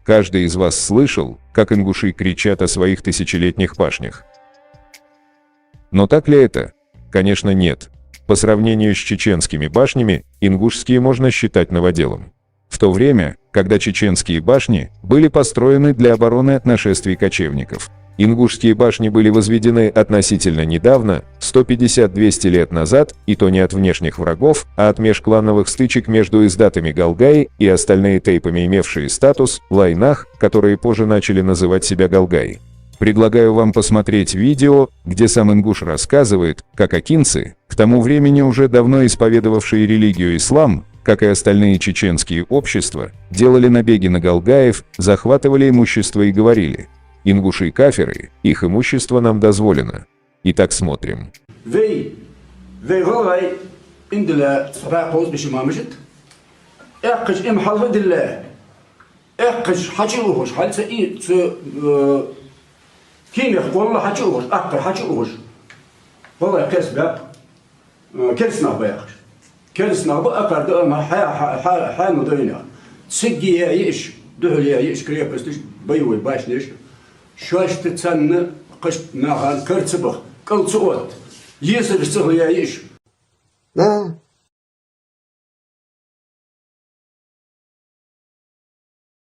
Каждый из вас слышал, как ингуши кричат о своих тысячелетних башнях. Но так ли это? Конечно, нет. По сравнению с чеченскими башнями, ингушские можно считать новоделом. В то время, когда чеченские башни были построены для обороны от нашествий кочевников, ингушские башни были возведены относительно недавно, 150-200 лет назад, и то не от внешних врагов, а от межклановых стычек между издатами Галгаи и остальные тейпами, имевшие статус лайнах, которые позже начали называть себя Галгаи. Предлагаю вам посмотреть видео, где сам ингуш рассказывает, как акинцы, к тому времени уже давно исповедовавшие религию ислам, как и остальные чеченские общества, делали набеги на галгаев, захватывали имущество и говорили: «Ингуши кафиры, их имущество нам дозволено». Итак, смотрим. كينخ والله حجوش أكتر حجوش والله كسبة كرسنا بياخش كرسنا بأكتر ده ما حال مدينة سجي يعيش دهل يعيش كريه بستش بيوي باش نيش شوش تتسنى قش ناهان كرتبخ كل صوت يسر السهل يعيش Да,